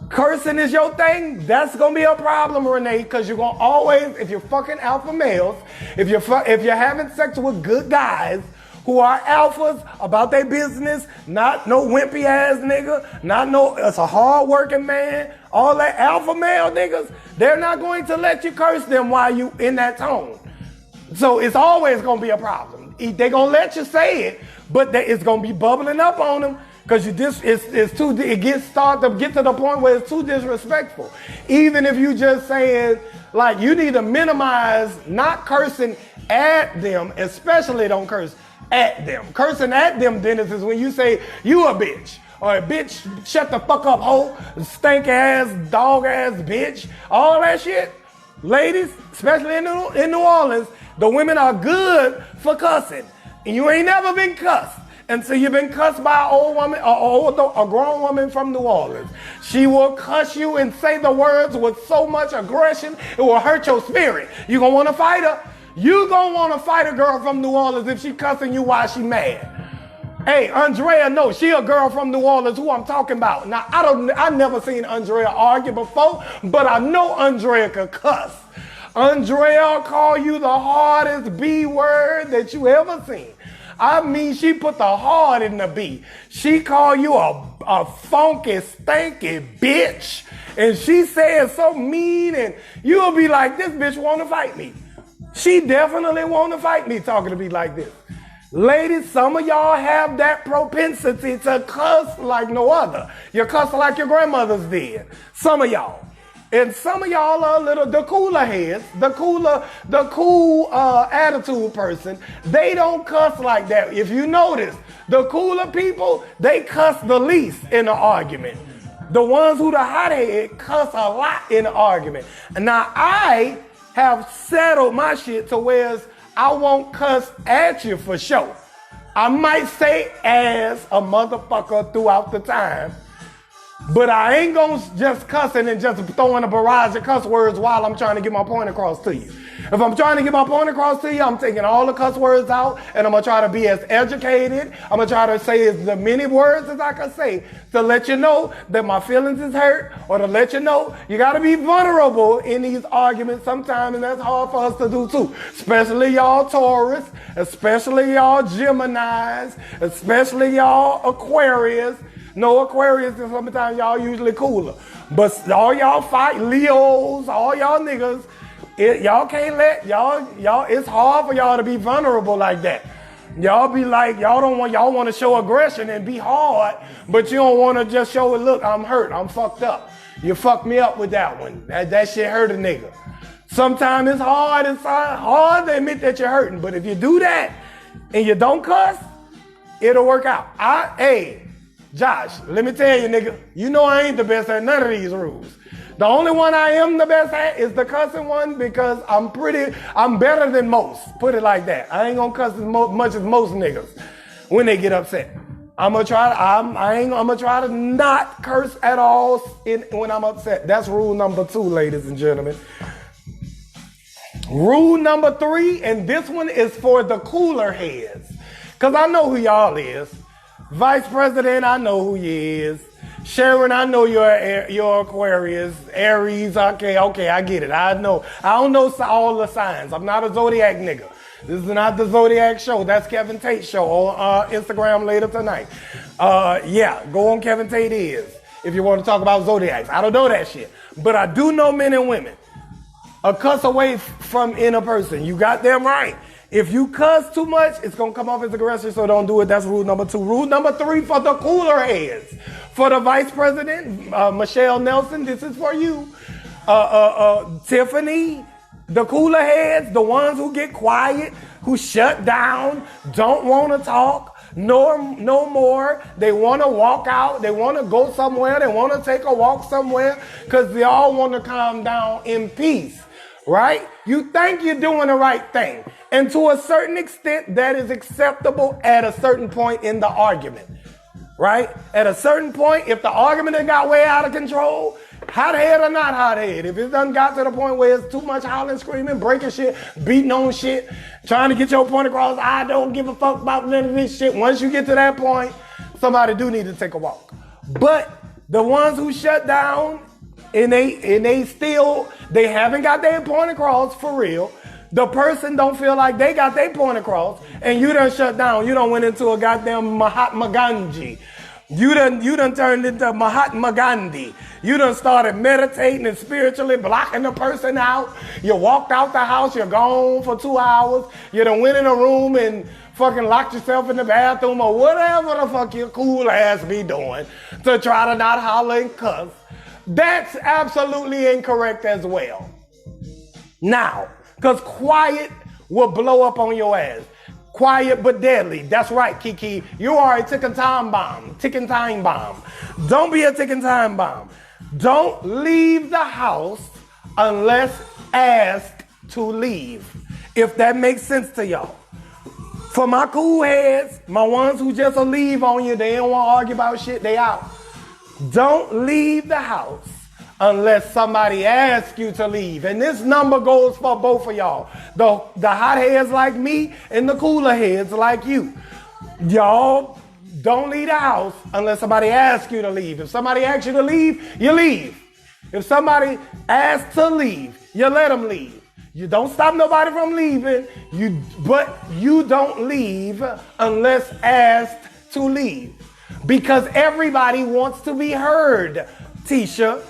Cursing is your thing, that's gonna be a problem, Renee, because you're gonna always, if you're fucking alpha males, if you're having sex with good guys who are alphas about their business, not no wimpy ass nigga, not no, it's a hard working man, all that alpha male niggas, they're not going to let you curse them while you in that tone. So it's always gonna be a problem. They're gonna let you say it, but it's gonna be bubbling up on them. Because it gets started to get to the point where it's too disrespectful. Even if you just saying, like, you need to minimize not cursing at them, especially don't curse at them. Cursing at them, Dennis, is when you say, you a bitch. Or bitch, shut the fuck up, hoe, stank ass, dog ass bitch, all that shit. Ladies, especially in New Orleans, the women are good for cussing. And you ain't never been cussed. And so you've been cussed by an old woman, a grown woman from New Orleans. She will cuss you and say the words with so much aggression, it will hurt your spirit. You gonna wanna fight her? You gonna wanna fight a girl from New Orleans if she cussing you while she mad. Hey, Andrea, no, she a girl from New Orleans who I'm talking about. Now, I never seen Andrea argue before, but I know Andrea could cuss. Andrea call you the hardest B word that you ever seen. I mean, she put the hard in the B. She call you a funky, stanky bitch. And she says so mean, and you'll be like, this bitch want to fight me. She definitely want to fight me talking to me like this. Ladies, some of y'all have that propensity to cuss like no other. You cuss like your grandmothers did. Some of y'all. And some of y'all are the cooler heads, the cool attitude person. They don't cuss like that. If you notice, the cooler people, they cuss the least in an argument. The ones who the hothead cuss a lot in an argument. And now I have settled my shit to where I won't cuss at you for sure. I might say as a motherfucker throughout the time. But I ain't gonna just cussing and just throwing a barrage of cuss words while I'm trying to get my point across to you. If I'm trying to get my point across to you, I'm taking all the cuss words out and I'm gonna try to be as educated. I'm gonna try to say as many words as I can say to let you know that my feelings is hurt, or to let you know you gotta be vulnerable in these arguments sometimes, and that's hard for us to do too. Especially y'all Taurus, especially y'all Geminis, especially y'all Aquarius. No, Aquarius, sometimes y'all usually cooler. But all y'all fight, Leos, all y'all niggas, y'all can't let, y'all, it's hard for y'all to be vulnerable like that. Y'all be like, y'all want to show aggression and be hard, but you don't want to just show it, look, I'm hurt, I'm fucked up. You fucked me up with that one. That shit hurt a nigga. Sometimes it's hard to admit that you're hurting, but if you do that and you don't cuss, it'll work out. Hey, Josh, let me tell you, nigga, you know I ain't the best at none of these rules. The only one I am the best at is the cussing one, because I'm better than most. Put it like that. I ain't gonna cuss as much as most niggas when they get upset. I'm gonna try to not curse at all when I'm upset. That's rule number 2, ladies and gentlemen. Rule number 3, and this one is for the cooler heads, because I know who y'all is. Vice President, I know who you is. Sharon, I know you're Aquarius. Aries, okay, I get it. I know. I don't know all the signs. I'm not a zodiac nigga. This is not the Zodiac show. That's Kevin Tate's show on Instagram later tonight. Yeah, go on Kevin Tate is if you want to talk about zodiacs. I don't know that shit. But I do know men and women. A cuss away from in a person. You got them right. If you cuss too much, it's going to come off as aggressive, so don't do it. That's rule number 2. Rule number 3 for the cooler heads. For the Vice President, Michelle Nelson, this is for you. Tiffany, the cooler heads, the ones who get quiet, who shut down, don't want to talk, no more. They want to walk out. They want to go somewhere. They want to take a walk somewhere because they all want to calm down in peace, right? You think you're doing the right thing. And to a certain extent, that is acceptable at a certain point in the argument. right? At a certain point, if the argument done got way out of control, hot head or not hot head, if it done got to the point where it's too much howling, screaming, breaking shit, beating on shit, trying to get your point across, I don't give a fuck about none of this shit. Once you get to that point, somebody do need to take a walk. But the ones who shut down and they haven't got their point across for real. The person don't feel like they got their point across, and you done shut down. You done went into a goddamn Mahatma Gandhi. You done turned into Mahatma Gandhi. You done started meditating and spiritually blocking the person out. You walked out the house, you're gone for 2 hours. You done went in a room and fucking locked yourself in the bathroom or whatever the fuck your cool ass be doing to try to not holler and cuss. That's absolutely incorrect as well. Now, because quiet will blow up on your ass. Quiet but deadly. That's right, Kiki. You are a ticking time bomb. Ticking time bomb. Don't be a ticking time bomb. Don't leave the house unless asked to leave. If that makes sense to y'all. For my cool heads, my ones who just will leave on you, they don't want to argue about shit, they out. Don't leave the house unless somebody asks you to leave. And this number goes for both of y'all. The hot heads like me and the cooler heads like you. Y'all don't leave the house unless somebody asks you to leave. If somebody asks you to leave, you leave. If somebody asks to leave, you let them leave. You don't stop nobody from leaving, but you don't leave unless asked to leave. Because everybody wants to be heard. Tisha,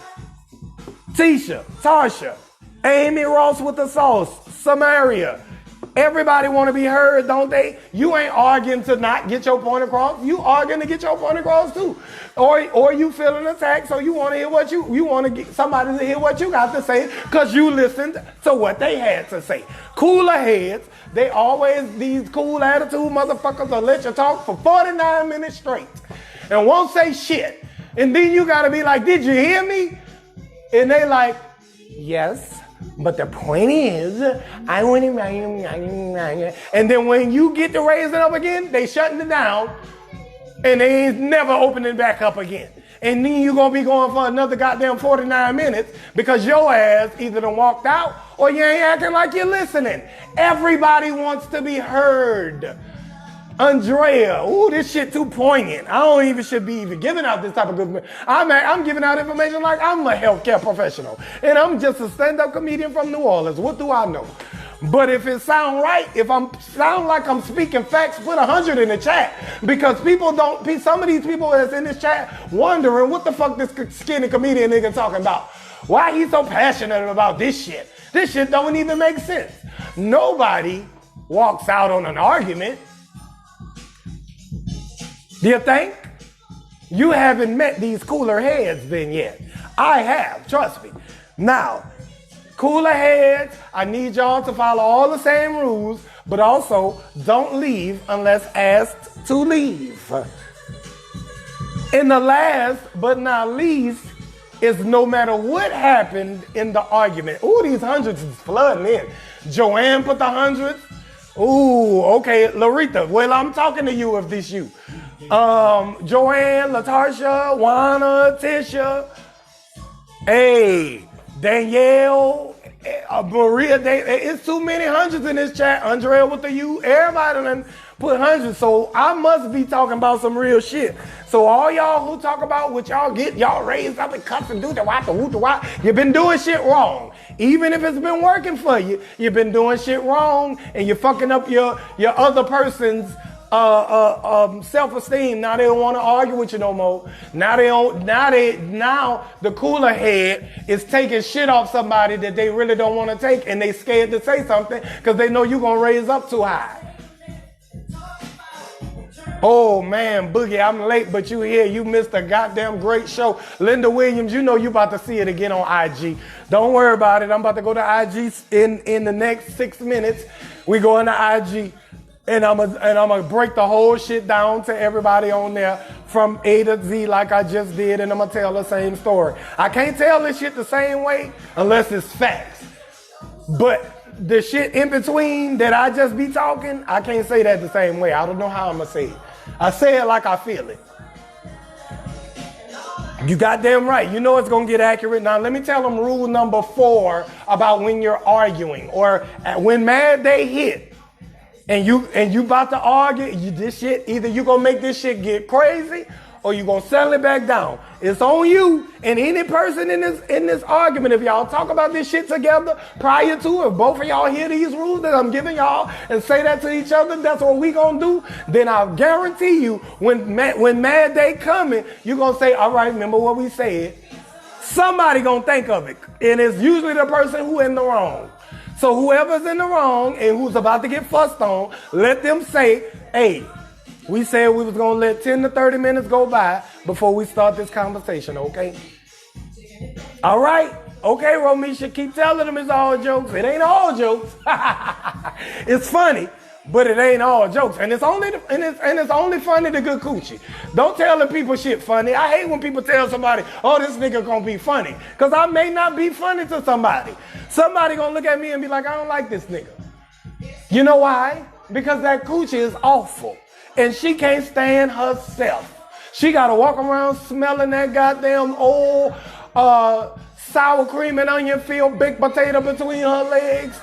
Tasha, Amy Ross with the sauce, Samaria. Everybody want to be heard, don't they? You ain't arguing to not get your point across. You arguing to get your point across too. Or you feeling attacked, so you want to hear what you want to get somebody to hear what you got to say because you listened to what they had to say. Cooler heads, they always, these cool attitude motherfuckers will let you talk for 49 minutes straight and won't say shit. And then you got to be like, did you hear me? And they like, yes, but the point is, I want to, and then when you get to raise it up again, they shutting it down, and they ain't never opening it back up again. And then you're going to be going for another goddamn 49 minutes because your ass either done walked out or you ain't acting like you're listening. Everybody wants to be heard. Andrea, ooh, this shit too poignant. I don't even should be even giving out this type of good. I'm giving out information like I'm a healthcare professional, and I'm just a stand-up comedian from New Orleans. What do I know? But if it sound right, if I'm sound like I'm speaking facts, put 100 in the chat because people don't. Some of these people that's in this chat wondering what the fuck this skinny comedian nigga talking about. Why he so passionate about this shit? This shit don't even make sense. Nobody walks out on an argument. Do you think? You haven't met these cooler heads then yet. I have, trust me. Now, cooler heads, I need y'all to follow all the same rules, but also don't leave unless asked to leave. And the last but not least is no matter what happened in the argument. Ooh, these hundreds is flooding in. Joanne put the hundreds. Ooh, okay, Larita, well, I'm talking to you if this you. Joanne, Latarsha, Juana, Tisha, hey, Danielle, Maria, it's too many hundreds in this chat. Andrea with the U, everybody done put hundreds, so I must be talking about some real shit. So all y'all who talk about what y'all get, y'all raised up and cuss and do the why, you've been doing shit wrong. Even if it's been working for you, you've been doing shit wrong and you're fucking up your other person's self-esteem. Now they don't want to argue with you no more. Now the cooler head is taking shit off somebody that they really don't want to take, and they scared to say something because they know you're gonna raise up too high. Oh man, Boogie, I'm late, but you here. You missed a goddamn great show. Linda Williams, you know you about to see it again on IG. Don't worry about it. I'm about to go to IG in the next 6 minutes. We go into IG. And I'm gonna break the whole shit down to everybody on there from A to Z like I just did, and I'm gonna tell the same story. I can't tell this shit the same way unless it's facts. But the shit in between that I just be talking, I can't say that the same way. I don't know how I'm gonna say it. I say it like I feel it. You goddamn right. You know it's gonna get accurate. Now let me tell them rule number 4 about when you're arguing or when mad they hit. And you about to argue, this shit, either you gonna make this shit get crazy or you gonna settle it back down. It's on you and any person in this argument. If y'all talk about this shit together prior to, if both of y'all hear these rules that I'm giving y'all and say that to each other, that's what we gonna do, then I guarantee you when mad day coming, you gonna say, all right, remember what we said. Somebody gonna think of it. And it's usually the person who in the wrong. So whoever's in the wrong and who's about to get fussed on, let them say, hey, we said we was going to let 10 to 30 minutes go by before we start this conversation, okay? All right? Okay, Romisha, keep telling them it's all jokes. It ain't all jokes. It's funny, but it ain't all jokes. And it's only funny to good coochie. Don't tell the people shit funny. I hate when people tell somebody, oh, this nigga gonna be funny. Because I may not be funny to somebody. Somebody gonna look at me and be like, I don't like this nigga. You know why? Because that coochie is awful. And she can't stand herself. She got to walk around smelling that goddamn old sour cream and onion filled baked potato between her legs.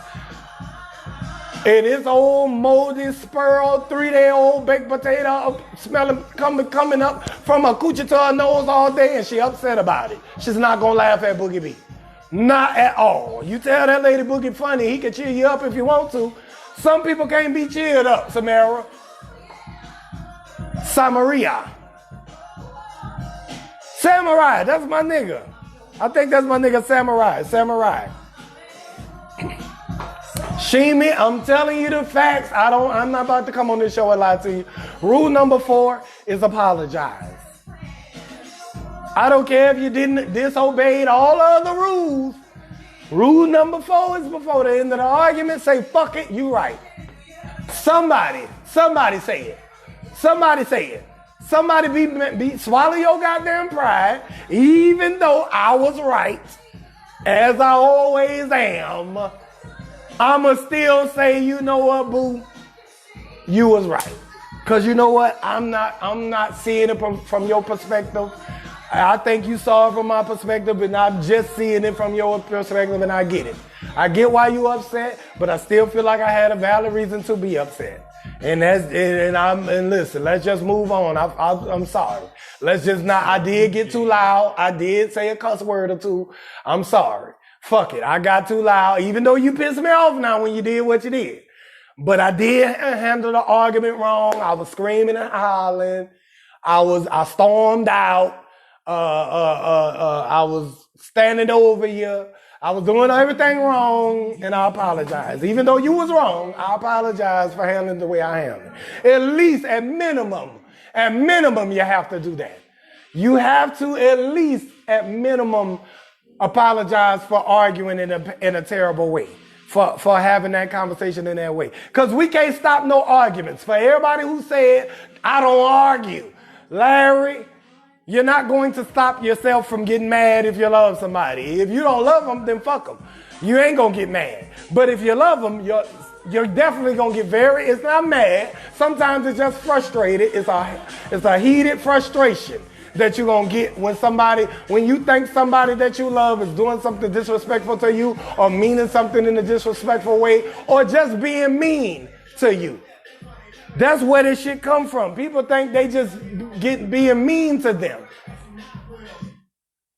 And this old moldy, spurled, 3-day-old baked potato smelling coming up from her coochie to her nose all day, and she upset about it. She's not going to laugh at Boogie B. Not at all. You tell that lady Boogie funny, he can cheer you up if you want to. Some people can't be cheered up, Samara. Samaria. Samurai, that's my nigga. I think that's my nigga Samurai. Shimi, I'm telling you the facts. I'm not about to come on this show and lie to you. Rule number 4 is apologize. I don't care if you didn't disobeyed all other rules. Rule number 4 is before the end of the argument, say, fuck it, you right. Somebody say it. Somebody say it. Somebody swallow your goddamn pride, even though I was right, as I always am. I'ma still say, you know what, boo? You was right. Cause you know what? I'm not seeing it from your perspective. I think you saw it from my perspective, and I'm just seeing it from your perspective, and I get it. I get why you upset, but I still feel like I had a valid reason to be upset. And listen, let's just move on. I'm sorry. Let's just not, I did get too loud. I did say a cuss word or two. I'm sorry. Fuck it. I got too loud, even though you pissed me off now when you did what you did. But I did handle the argument wrong. I was screaming and hollering. I stormed out. I was standing over you. I was doing everything wrong, and I apologize. Even though you was wrong, I apologize for handling the way I handled it. At least, at minimum, you have to do that. You have to at least, at minimum, apologize for arguing in a terrible way, for having that conversation in that way. Because we can't stop no arguments. For everybody who said, I don't argue, Larry, you're not going to stop yourself from getting mad if you love somebody. If you don't love them, then fuck them. You ain't going to get mad. But if you love them, you're definitely going to get it's not mad. Sometimes it's just frustrated. It's a heated frustration that you're going to get when you think somebody that you love is doing something disrespectful to you or meaning something in a disrespectful way or just being mean to you. That's where this shit come from. People think they just being mean to them.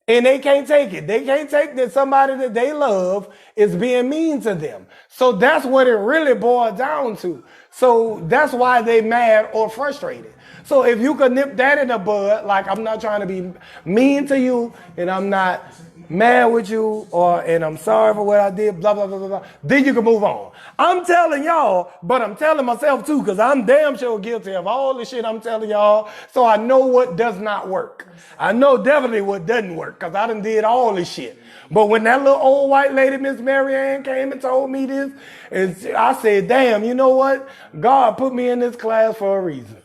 And they can't take it. They can't take that somebody that they love is being mean to them. So that's what it really boils down to. So that's why they mad or frustrated. So if you could nip that in the bud, like I'm not trying to be mean to you and I'm not mad with you and I'm sorry for what I did, blah, blah, blah, blah, blah, then you can move on. I'm telling y'all, but I'm telling myself too, because I'm damn sure guilty of all the shit I'm telling y'all. So I know what does not work. I know definitely what doesn't work because I done did all this shit. But when that little old white lady, Miss Mary Ann, came and told me this, and I said, damn, you know what? God put me in this class for a reason.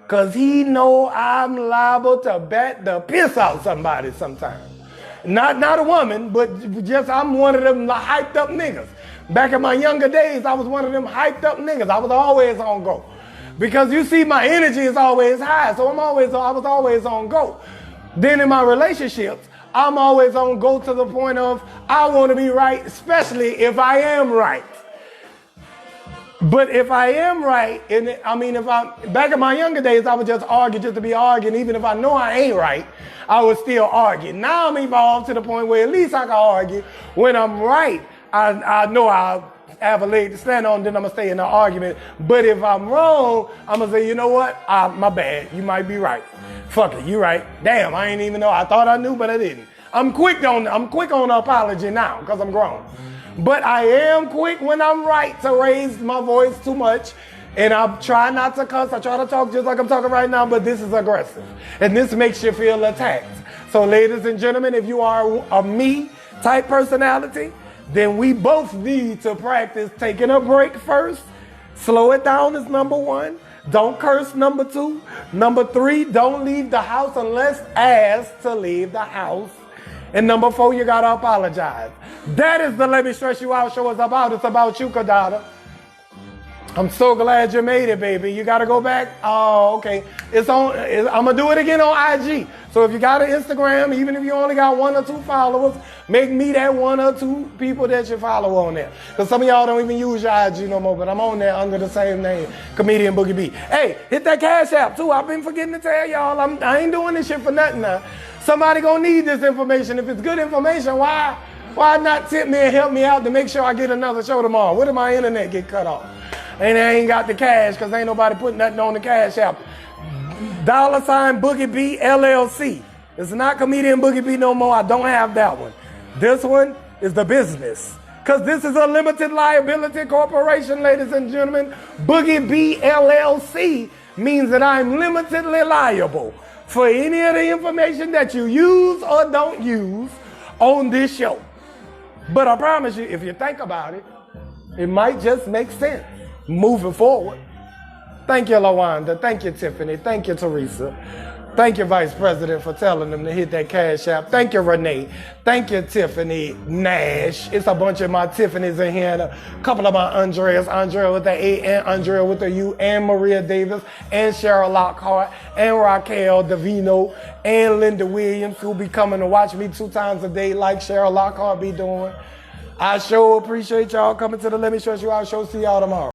Because he know I'm liable to bat the piss out somebody sometimes. Not a woman, but just I'm one of them hyped up niggas. Back in my younger days, I was one of them hyped up niggas. I was always on go. Because you see, my energy is always high, so I was always on go. Then in my relationships, I'm always on go to the point of I want to be right, especially if I am right. But if I am right, and I mean, if I'm back in my younger days, I would just argue just to be arguing. Even if I know I ain't right, I would still argue. Now I'm evolved to the point where at least I can argue. When I'm right, I know I have a leg to stand on, then I'm gonna stay in the argument. But if I'm wrong, I'm gonna say, you know what? My bad. You might be right. Fuck it, you right. Damn, I ain't even know. I thought I knew, but I didn't. I'm quick on the apology now because I'm grown. But I am quick when I'm right to raise my voice too much. And I try not to cuss. I try to talk just like I'm talking right now, but this is aggressive. And this makes you feel attacked. So ladies and gentlemen, if you are a me type personality, then we both need to practice taking a break first. Slow it down is number 1. Don't curse, number 2. Number 3, don't leave the house unless asked to leave the house. And number 4, you gotta apologize. That is the Let Me Stress You Out show is about. It's about you, Kadada. I'm so glad you made it, baby. You gotta go back. Oh, okay. I'm gonna do it again on IG. So if you got an Instagram, even if you only got 1 or 2 followers, make me that 1 or 2 people that you follow on there. Because some of y'all don't even use your IG no more, but I'm on there under the same name, Comedian Boogie B. Hey, hit that Cash App too. I've been forgetting to tell y'all. I ain't doing this shit for nothing now. Somebody gonna need this information. If it's good information, why not tip me and help me out to make sure I get another show tomorrow? What if my internet get cut off? And I ain't got the cash because ain't nobody putting nothing on the Cash App. $, Boogie B LLC. It's not Comedian Boogie B no more. I don't have that one. This one is the business. Because this is a limited liability corporation, ladies and gentlemen. Boogie B LLC means that I'm limitedly liable for any of the information that you use or don't use on this show. But I promise you, if you think about it, it might just make sense moving forward. Thank you, LaWanda. Thank you, Tiffany. Thank you, Teresa. Thank you, Vice President, for telling them to hit that Cash App. Thank you, Renee. Thank you, Tiffany Nash. It's a bunch of my Tiffany's in here and a couple of my Andreas. Andrea with the A and Andrea with the U, and Maria Davis and Cheryl Lockhart and Raquel Davino and Linda Williams, who be coming to watch me 2 times a day like Cheryl Lockhart be doing. I sure appreciate y'all coming to the Let Me Stress You Out show. See y'all tomorrow.